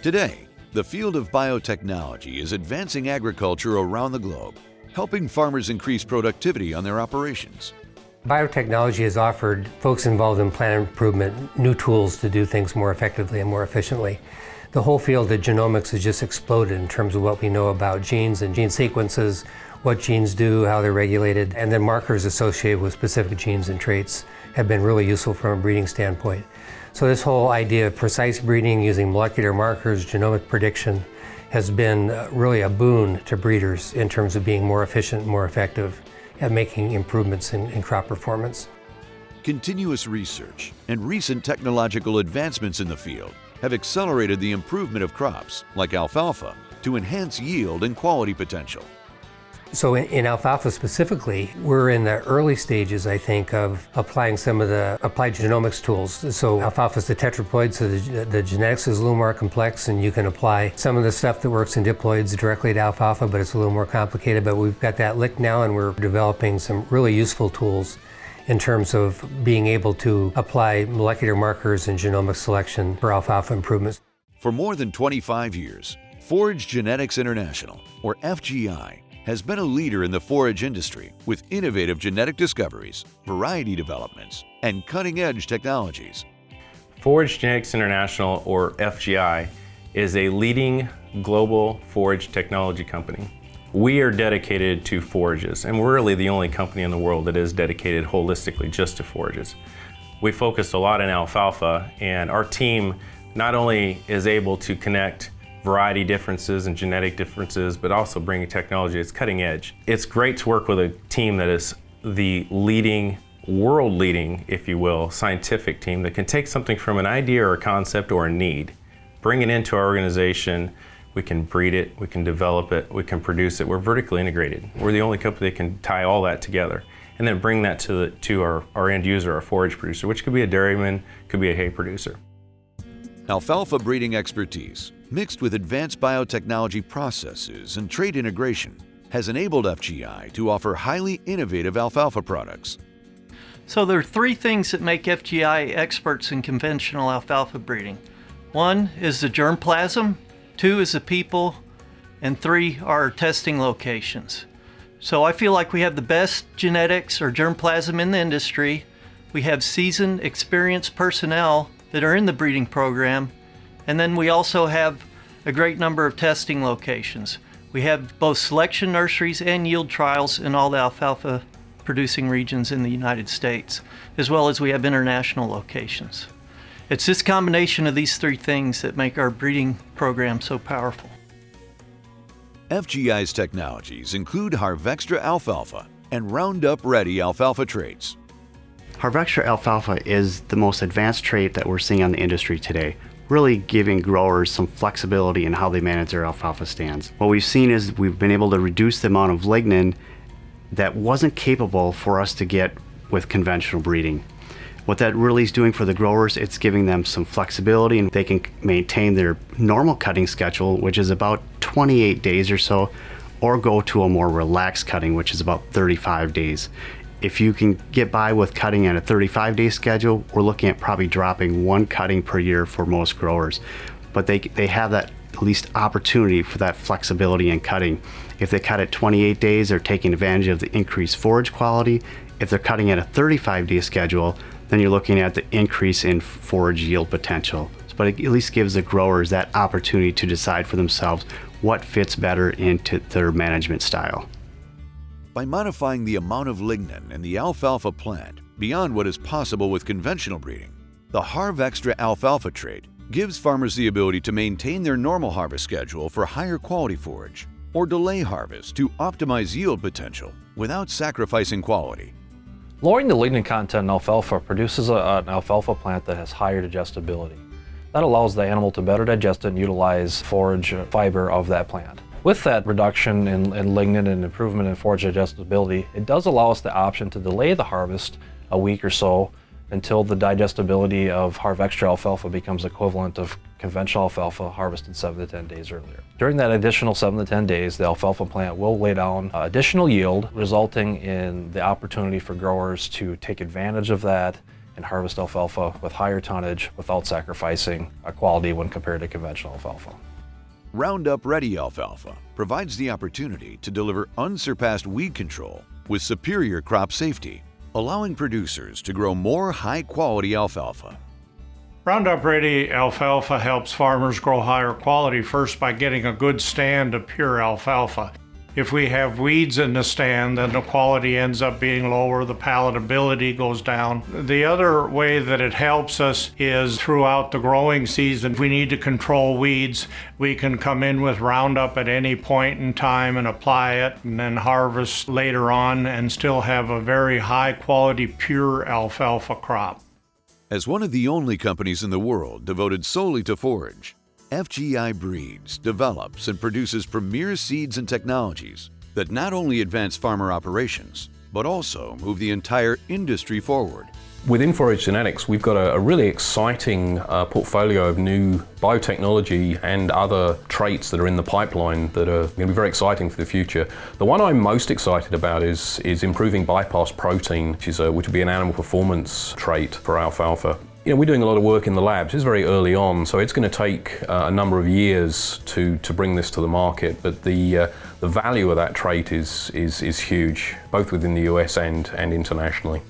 Today, the field of biotechnology is advancing agriculture around the globe, helping farmers increase productivity on their operations. Biotechnology has offered folks involved in plant improvement new tools to do things more effectively and more efficiently. The whole field of genomics has just exploded in terms of what we know about genes and gene sequences, what genes do, how they're regulated, and then markers associated with specific genes and traits have been really useful from a breeding standpoint. So this whole idea of precise breeding using molecular markers, genomic prediction, has been really a boon to breeders in terms of being more efficient, more effective at making improvements in crop performance. Continuous research and recent technological advancements in the field have accelerated the improvement of crops like alfalfa to enhance yield and quality potential. So in alfalfa specifically, we're in the early stages, I think, of applying some of the applied genomics tools. So alfalfa is the tetraploid, so the genetics is a little more complex, and you can apply some of the stuff that works in diploids directly to alfalfa, but it's a little more complicated. But we've got that licked now, and we're developing some really useful tools in terms of being able to apply molecular markers and genomic selection for alfalfa improvements. For more than 25 years, Forage Genetics International, or FGI, has been a leader in the forage industry with innovative genetic discoveries, variety developments, and cutting-edge technologies. Forage Genetics International, or FGI, is a leading global forage technology company. We are dedicated to forages, and we're really the only company in the world that is dedicated holistically just to forages. We focus a lot on alfalfa, and our team not only is able to connect variety differences and genetic differences, but also bringing technology that's cutting edge. It's great to work with a team that is the leading, world leading, if you will, scientific team that can take something from an idea or a concept or a need, bring it into our organization. We can breed it, we can develop it, we can produce it. We're vertically integrated. We're the only company that can tie all that together and then bring that to our end user, our forage producer, which could be a dairyman, could be a hay producer. Alfalfa breeding expertise, mixed with advanced biotechnology processes and trait integration, has enabled FGI to offer highly innovative alfalfa products. So there are three things that make FGI experts in conventional alfalfa breeding. One is the germplasm, two is the people, and three are our testing locations. So I feel like we have the best genetics or germplasm in the industry. We have seasoned, experienced personnel that are in the breeding program, and then we also have a great number of testing locations. We have both selection nurseries and yield trials in all the alfalfa producing regions in the United States, as well as we have international locations. It's this combination of these three things that make our breeding program so powerful. FGI's technologies include Harvextra alfalfa and Roundup Ready alfalfa traits. Harvextra alfalfa is the most advanced trait that we're seeing on the industry today, really giving growers some flexibility in how they manage their alfalfa stands. What we've seen is we've been able to reduce the amount of lignin that wasn't capable for us to get with conventional breeding. What that really is doing for the growers, it's giving them some flexibility, and they can maintain their normal cutting schedule, which is about 28 days or so, or go to a more relaxed cutting, which is about 35 days. If you can get by with cutting at a 35-day schedule, we're looking at probably dropping one cutting per year for most growers. But they have that at least opportunity for that flexibility in cutting. If they cut at 28 days, they're taking advantage of the increased forage quality. If they're cutting at a 35-day schedule, then you're looking at the increase in forage yield potential. But it at least gives the growers that opportunity to decide for themselves what fits better into their management style. By modifying the amount of lignin in the alfalfa plant beyond what is possible with conventional breeding, the Harvextra alfalfa trait gives farmers the ability to maintain their normal harvest schedule for higher quality forage, or delay harvest to optimize yield potential without sacrificing quality. Lowering the lignin content in alfalfa produces an alfalfa plant that has higher digestibility. That allows the animal to better digest and utilize forage fiber of that plant. With that reduction in lignin and improvement in forage digestibility, it does allow us the option to delay the harvest a week or so until the digestibility of Harvextra alfalfa becomes equivalent of conventional alfalfa harvested 7 to 10 days earlier. During that additional 7 to 10 days, the alfalfa plant will lay down additional yield, resulting in the opportunity for growers to take advantage of that and harvest alfalfa with higher tonnage without sacrificing quality when compared to conventional alfalfa. Roundup Ready alfalfa provides the opportunity to deliver unsurpassed weed control with superior crop safety, allowing producers to grow more high-quality alfalfa. Roundup Ready alfalfa helps farmers grow higher quality first by getting a good stand of pure alfalfa. If we have weeds in the stand, then the quality ends up being lower, the palatability goes down. The other way that it helps us is throughout the growing season. If we need to control weeds, we can come in with Roundup at any point in time and apply it, and then harvest later on and still have a very high quality pure alfalfa crop. As one of the only companies in the world devoted solely to forage, FGI breeds, develops, and produces premier seeds and technologies that not only advance farmer operations, but also move the entire industry forward. Within Forage Genetics, we've got a really exciting portfolio of new biotechnology and other traits that are in the pipeline that are going to be very exciting for the future. The one I'm most excited about is improving bypass protein, which would be an animal performance trait for alfalfa. You know, we're doing a lot of work in the labs. It's very early on, so it's going to take a number of years to bring this to the market. But the value of that trait is huge, both within the US and internationally.